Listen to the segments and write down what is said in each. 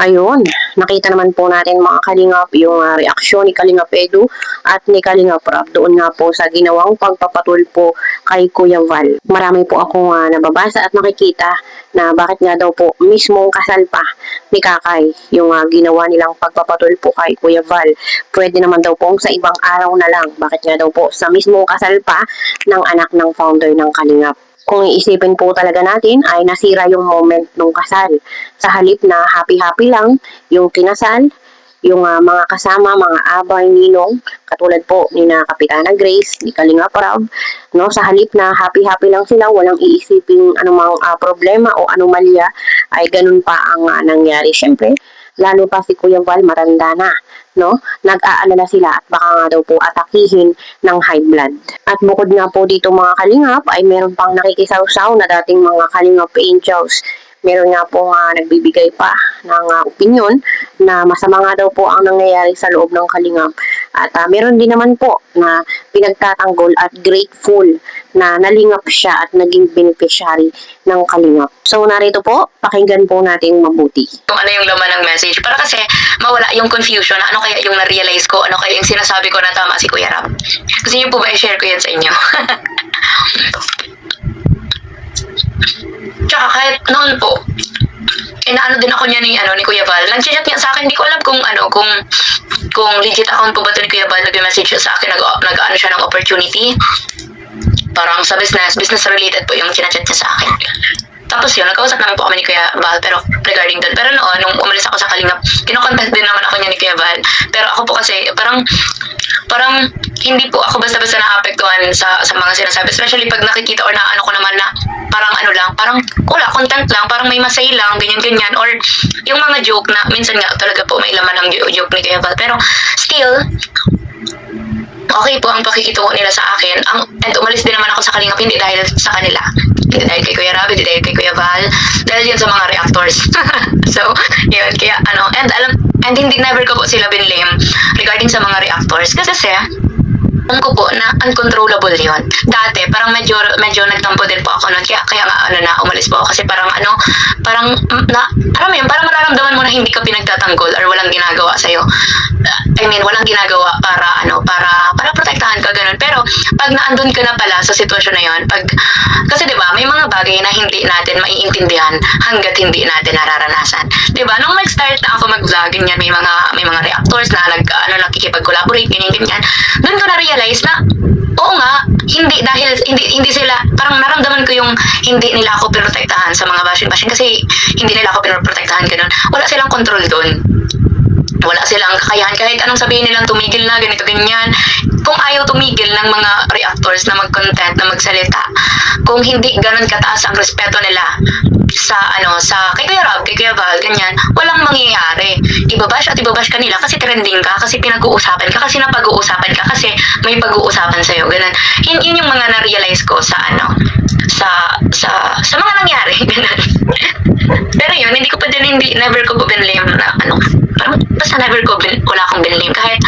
ayun, nakita naman po natin mga Kalingap yung reaksyon ni Kalingap Edu at ni Kalingap Rob doon nga po sa ginawang pagpapatulpo kay Kuya Val. Marami po akong nababasa at nakikita na bakit nga daw po mismong kasal pa ni Kakay yung ginawa nilang pagpapatulpo kay Kuya Val. Pwede naman daw po sa ibang araw na lang. Bakit nga daw po sa mismong kasal pa ng anak ng founder ng Kalingap. Kung iisipin po talaga natin ay nasira yung moment ng kasal. Sa halip na happy-happy lang yung kinasal, yung mga kasama, mga abay, ninong, katulad po ni na Kapitana Grace, ni Kalingap Rob, no? Sa halip na happy-happy lang sila, walang iisiping anumang problema o anomalya, ay ganun pa ang nangyari. Siyempre, lalo pa si Kuya Val matanda na, no? Nag-aalala sila at baka nga daw po atakihin ng high blood. At bukod nga po dito mga Kalingap, ay meron pang nakikisaw-saw na dating mga Kalingap Angels. Meron nga po nagbibigay pa ng opinion na masama nga daw po ang nangyayari sa loob ng Kalingap. At meron din naman po na pinagtatanggol at grateful na nalingap siya at naging beneficiary ng Kalingap. So narito po, pakinggan po natin mabuti. Kung ano yung laman ng message, para kasi mawala yung confusion na ano kaya yung na-realize ko, ano kaya yung sinasabi ko na tama si Kuya Rob. Gusto niyo po ba i-share ko yan sa inyo? Tsaka kahit noon po, inaano din ako niya ni Kuya Val. Nag-chat niya sa akin, hindi ko alam kung legit account po ba ito ni Kuya Val. Nag-message siya sa akin, nag-ano siya ng opportunity. Parang sa business related po yung chinachat niya sa akin. Tapos yun, nagkausap naman po kami ni Kuya Val, pero regarding doon. Pero noon, nung umalis ako sa Kalingap, kinokontent din naman ako niya ni Kuya Val. Pero ako po kasi, parang hindi po ako basta-basta naapektuhan sa mga sinasabi. Especially pag nakikita or naano ko naman na parang ano lang, parang wala, content lang, parang may masay lang, ganyan-ganyan. Or yung mga joke na, minsan nga talaga po may laman ng joke ni Kuya Val. Pero still, okay po ang pakikitungo nila sa akin. And umalis din naman ako sa Kalingap, hindi dahil sa kanila. Hindi dahil kay Kuya Rob, hindi dahil kay Kuya Val, dahil yun sa mga reactors. So, yun, kaya and hindi never ko po sila binlame regarding sa mga reactors. Kasi, alam ko po na uncontrollable yun. Dati, parang medyo nagtampo din po ako nun. Kaya nga, umalis po ako. Kasi parang alam mo yun, parang mararamdaman mo na hindi ka pinagtatanggol or walang ginagawa sa'yo. Walang ginagawa para protektahan ka, ganun. Pero, pag naandun ka na pala sa sitwasyon na yun, kasi diba, may mga bagay na hindi natin maiintindihan hanggat hindi natin nararanasan. Diba, nung nag-start na ako mag-vlog, ganyan, may mga reactors na nakikipag-collaborate, ganyan. Doon ko na-realize na, oo nga, hindi sila, parang naramdaman ko yung hindi nila ako pinoprotektahan sa mga bashing kasi hindi nila ako pinoprotektahan, ganun. Wala silang control doon. Wala silang kakayahan kahit anong sabihin nilang tumigil na, ganito, ganyan. Kung ayaw tumigil ng mga reactors na mag-content, na magsalita, kung hindi ganun kataas ang respeto nila sa kay Kuya Rob, kay Kuya Val, ganyan, walang mangyayari. Ibabash ka nila kasi trending ka, kasi pinag-uusapan ka, kasi napag-uusapan ka, kasi may pag-uusapan sa'yo, ganun. Yun yung mga na-realize ko sa mga nangyari, ganun. Pero yun, never ko po binlame na parang basta wala akong binlame. Kahit,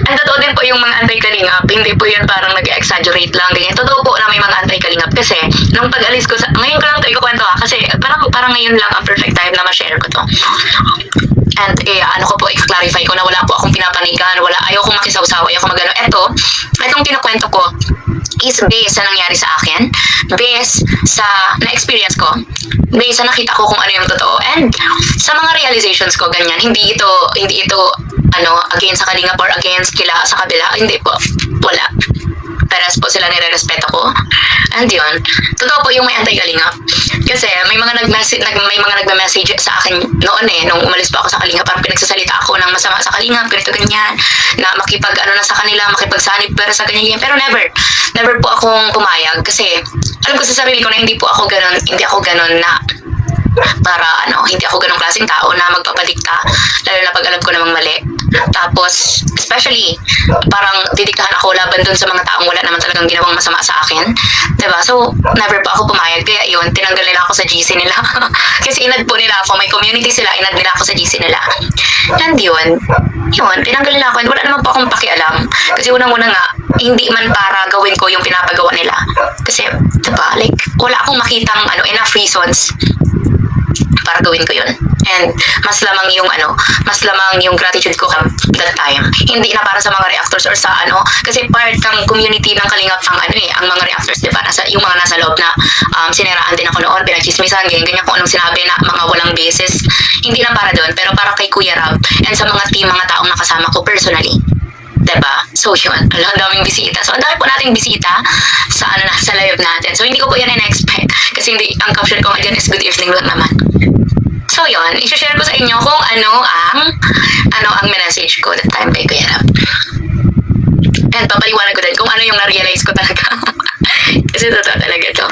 ang totoo din po yung mga anti-Kalingap, hindi po yun parang nag-exaggerate lang, ganyan. Totoo po na may mga anti-Kalingap kasi, nung pag-alis ko ngayon ko lang ito ikukwento kasi parang ngayon lang ang perfect time na ma-share ko to. And i-clarify ko na wala po akong pinapanigan, ayaw kong makisawsaw, ayaw kong magano. Itong kinukwento ko is based sa nangyari sa akin, based sa na-experience ko, based sa nakita ko kung ano yung totoo, and sa mga realizations ko, ganyan. Hindi ito against sa Kalingap or against sa kabila, hindi po, wala. Pares po sila nire-respeto ko. And yun, totoo po yung may anti-Kalingap. Kasi may mga nagme-message sa akin noon nung umalis pa ako sa Kalingap, parang pinagsasalita ako ng masama sa Kalingap, ganito ganyan, na na sa kanila, makipagsanib pero sa ganyan. Pero never po akong pumayag kasi alam ko sa sarili ko na hindi ako ganon na hindi ako ganong klaseng tao na magpapadikta, lalo na pag alam ko namang mali. Tapos, especially, parang didiktahan ako laban dun sa mga taong wala naman talagang ginawang masama sa akin. Diba? So, never pa ako pumayag. Kaya yun, tinanggal nila ako sa GC nila. Kasi inad po nila ako, may community sila, inad nila ako sa GC nila. And yun, tinanggal nila ako. And wala naman po akong pakialam. Kasi unang-una nga, hindi man para gawin ko yung pinapagawa nila. Kasi, diba, wala akong makitang enough reasons para gawin ko yun. And mas lamang yung gratitude ko that time. Hindi na para sa mga reactors or sa kasi part ng community ng Kalingap ang mga reactors, diba? Yung mga nasa loob na siniraan din ako noon, pinagchismisan, ganyan kung anong sinabi na mga walang basis. Hindi na para doon, pero para kay Kuya Rab and sa mga mga taong nakasama ko personally. Diba? So yun, ang daming bisita. So ang dami po nating bisita sa sa live natin. So hindi ko po yan in-expect kasi ang caption ko ngayon is good evening lang naman. So yun, i-share ko sa inyo kung ano ang message ko that time kay Kuya Rab. And papaliwanag ko din kung ano yung na-realize ko talaga. Kasi totoo talaga to.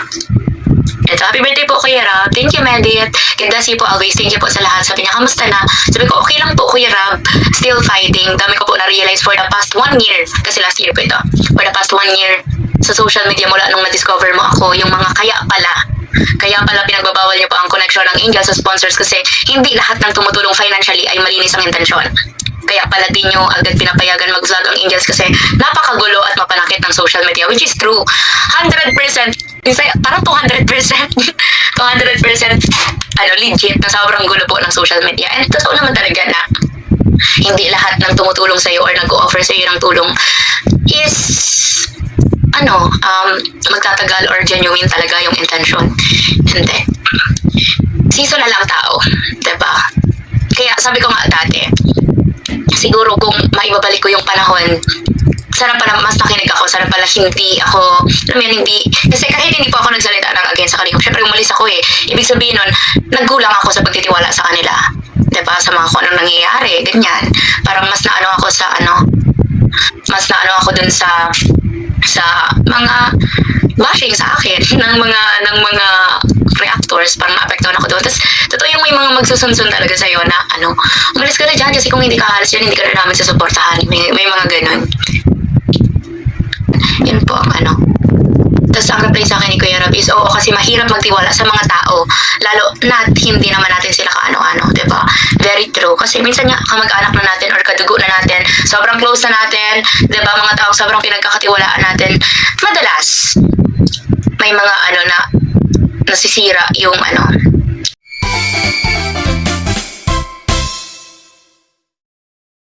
Ito, happy birthday po Kuya Rab. Thank you, Medit. God bless you po always. Thank you po sa lahat. Sabi niya, kamusta na? Sabi ko, okay lang po Kuya Rab. Still fighting. Dami ko po na-realize for the past 1 year. Kasi last year po ito. For the past 1 year sa social media mula nung na-discover mo ako, yung mga kaya pala pinagbabawal niyo po ang connection ng Angel sa sponsors kasi hindi lahat ng tumutulong financially ay malinis ang intensyon. Kaya pala din nyo agad pinapayagan mag-vlog ang Angels kasi napakagulo at mapanakit ng social media, which is true. 100%, parang 200%, 200% legit na sobrang gulo po ng social media. And totoo naman talaga na hindi lahat ng tumutulong sa'yo or nag-o-offer sa'yo ng tulong is magtatagal or genuine talaga yung intention. Hindi. Season na lang tao. Diba? Kaya sabi ko nga dati, siguro kung maibabalik ko yung panahon, sana pala mas nakinig ako, sana pala hindi ako, kasi kahit hindi po ako nagsalita ng against sa Kalingap, syempre umalis ako eh. Ibig sabihin nun, naggulang ako sa pagtitiwala sa kanila. Diba? Sa mga kung anong nangyayari, ganyan. Parang mas naano ako dun sa mga bashing sa akin ng mga reactors, parang naapektuhan ako doon. Tapos, totoo yung may mga magsusunsun talaga sa'yo na, umalis ka na dyan kasi kung hindi ka halos dyan, hindi ka na namin susuportahan. May mga ganun. Yun po ang Tapos, ang reply sa akin ni Kuya Rab is, oo, kasi mahirap magtiwala sa mga tao, lalo na hindi naman natin sila kaano-ano, diba? Very true. Kasi minsan nga, kamag-anak na natin or kadugo na natin, sobrang close na natin, diba? Mga tao sobrang pinagkakatiwalaan natin. Madalas, may mga na nasisira yung